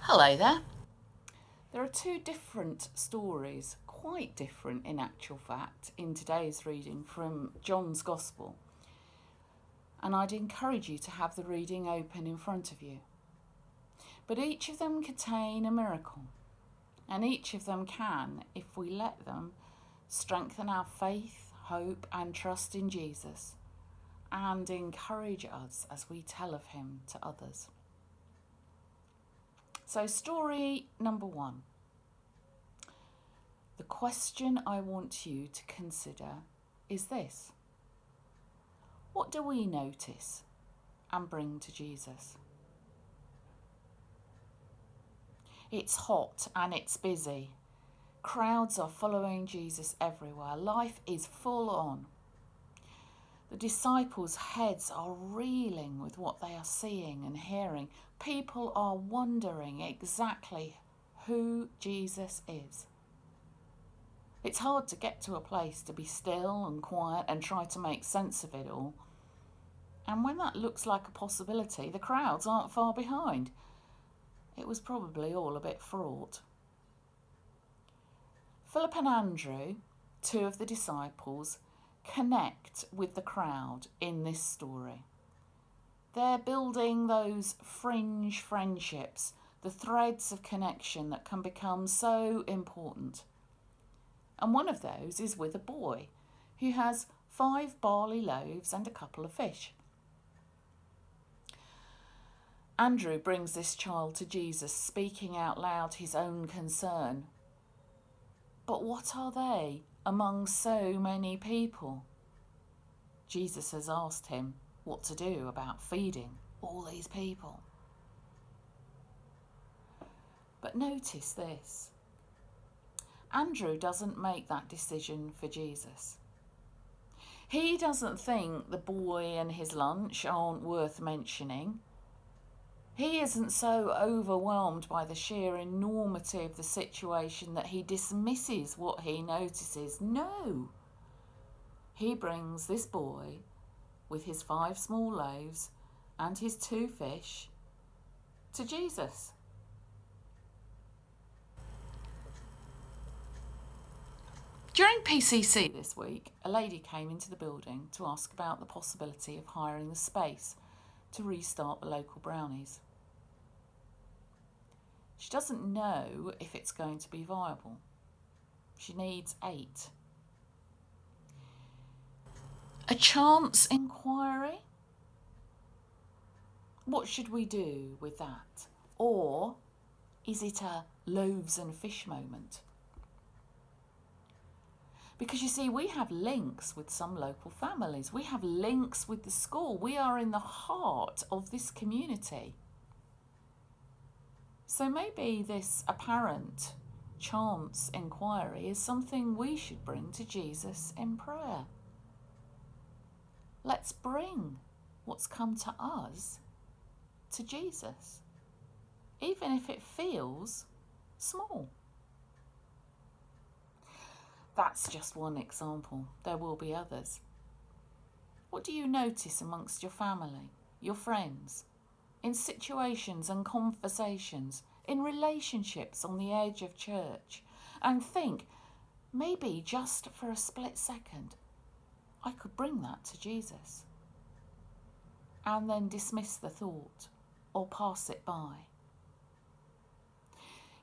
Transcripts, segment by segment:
Hello there. There are two different stories, quite different in actual fact, in today's reading from John's Gospel. And I'd encourage you to have the reading open in front of you. But each of them contain a miracle, and each of them can, if we let them, strengthen our faith, hope, and trust in Jesus, and encourage us as we tell of him to others. So, story number one. The question I want you to consider is this: what do we notice and bring to Jesus? It's hot and it's busy. Crowds are following Jesus everywhere. Life is full on. The disciples' heads are reeling with what they are seeing and hearing. People are wondering exactly who Jesus is. It's hard to get to a place to be still and quiet and try to make sense of it all. And when that looks like a possibility, the crowds aren't far behind. It was probably all a bit fraught. Philip and Andrew, two of the disciples, connect with the crowd in this story. They're building those fringe friendships, the threads of connection that can become so important. And one of those is with a boy who has 5 barley loaves and a couple of fish. Andrew brings this child to Jesus, speaking out loud his own concern. But what are they among so many people? Jesus has asked him what to do about feeding all these people. But notice this. Andrew doesn't make that decision for Jesus. He doesn't think the boy and his lunch aren't worth mentioning. He isn't so overwhelmed by the sheer enormity of the situation that he dismisses what he notices. No. He brings this boy with his 5 small loaves and his 2 fish to Jesus. During PCC this week, a lady came into the building to ask about the possibility of hiring the space to restart the local brownies. She doesn't know if it's going to be viable. She needs 8. A chance inquiry? What should we do with that? Or is it a loaves and fish moment? Because you see, we have links with some local families. We have links with the school. We are in the heart of this community. So maybe this apparent chance inquiry is something we should bring to Jesus in prayer. Let's bring what's come to us to Jesus, even if it feels small. That's just one example. There will be others. What do you notice amongst your family, your friends, in situations and conversations, in relationships on the edge of church? And think, maybe just for a split second, I could bring that to Jesus. And then dismiss the thought or pass it by.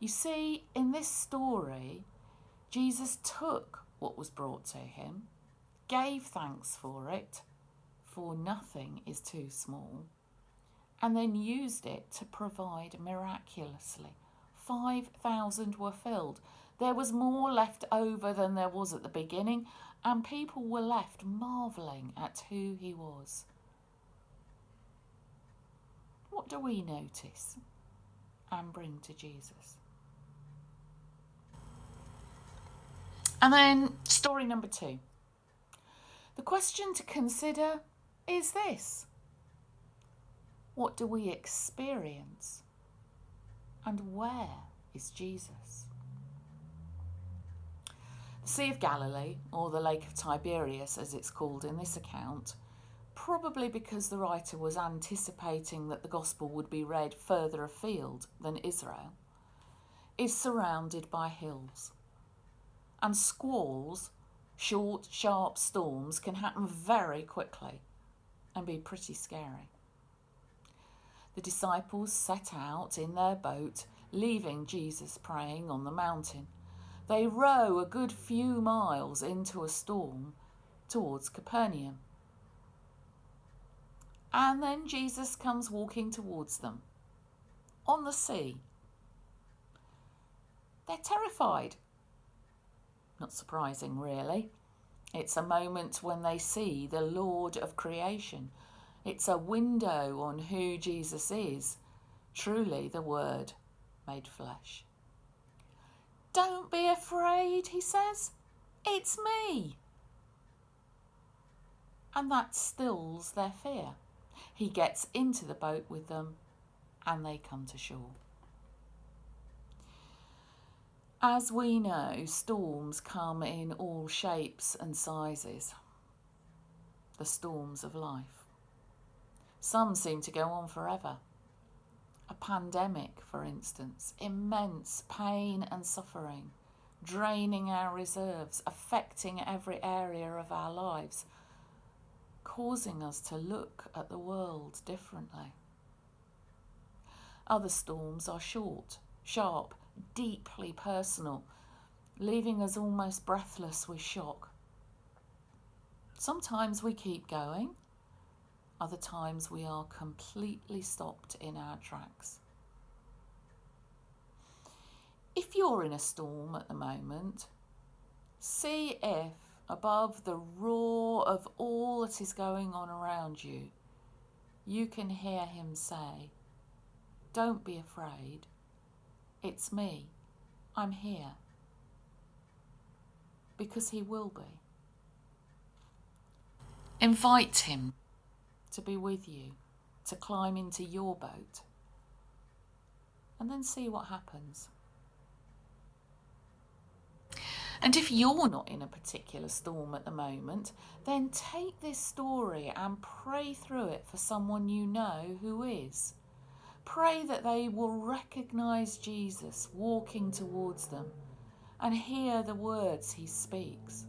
You see, in this story, Jesus took what was brought to him, gave thanks for it, for nothing is too small, and then used it to provide miraculously. 5,000 were filled. There was more left over than there was at the beginning, and people were left marvelling at who he was. What do we notice and bring to Jesus? And then story number 2. The question to consider is this: what do we experience? And where is Jesus? The Sea of Galilee, or the Lake of Tiberias as it's called in this account, probably because the writer was anticipating that the gospel would be read further afield than Israel, is surrounded by hills. And squalls, short, sharp storms, can happen very quickly and be pretty scary. The disciples set out in their boat, leaving Jesus praying on the mountain. They row a good few miles into a storm towards Capernaum. And then Jesus comes walking towards them on the sea. They're terrified. Not surprising, really. It's a moment when they see the Lord of creation. It's a window on who Jesus is, truly the Word made flesh. Don't be afraid, he says. It's me. And that stills their fear. He gets into the boat with them and they come to shore. As we know, storms come in all shapes and sizes. The storms of life. Some seem to go on forever. A pandemic, for instance, immense pain and suffering, draining our reserves, affecting every area of our lives, causing us to look at the world differently. Other storms are short, sharp, deeply personal, leaving us almost breathless with shock. Sometimes we keep going, other times we are completely stopped in our tracks. If you're in a storm at the moment, see if above the roar of all that is going on around you, you can hear him say, "Don't be afraid. It's me. I'm here." Because he will be. Invite him to be with you, to climb into your boat, and then see what happens. And if you're not in a particular storm at the moment, then take this story and pray through it for someone you know who is. Pray that they will recognise Jesus walking towards them and hear the words he speaks.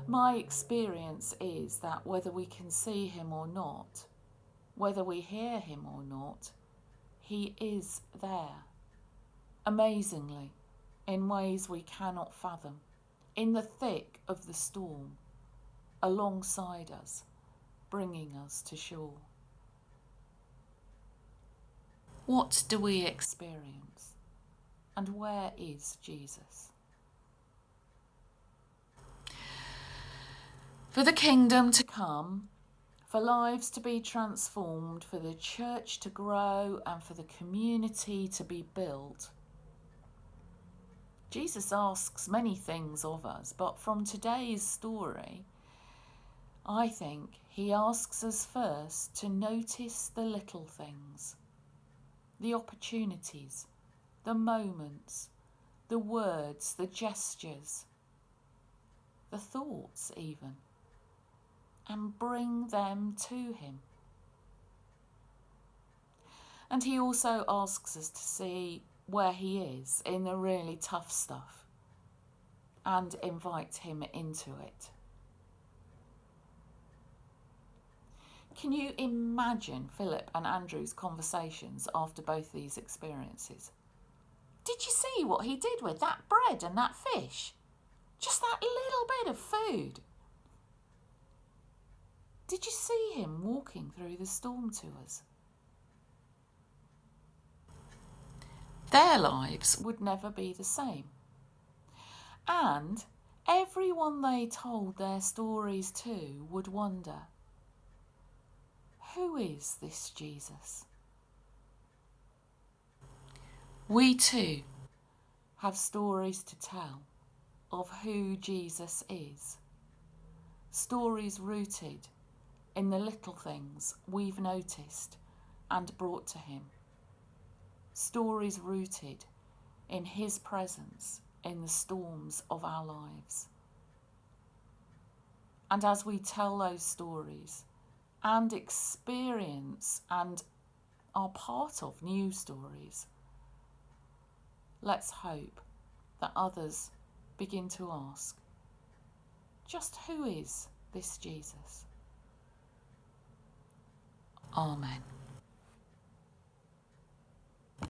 My experience is that whether we can see him or not, whether we hear him or not, he is there, amazingly, in ways we cannot fathom, in the thick of the storm, alongside us, bringing us to shore. What do we experience? And where is Jesus? For the kingdom to come, for lives to be transformed, for the church to grow and for the community to be built, Jesus asks many things of us, but from today's story, I think he asks us first to notice the little things, the opportunities, the moments, the words, the gestures, the thoughts even, and bring them to him. And he also asks us to see where he is in the really tough stuff and invite him into it. Can you imagine Philip and Andrew's conversations after both these experiences? Did you see what he did with that bread and that fish? Just that little bit of food. Did you see him walking through the storm to us? Their lives would never be the same. And everyone they told their stories to would wonder, who is this Jesus? We too have stories to tell of who Jesus is. Stories rooted in the little things we've noticed and brought to him. Stories rooted in his presence in the storms of our lives. And as we tell those stories and experience and are part of new stories, let's hope that others begin to ask, just who is this Jesus? Amen.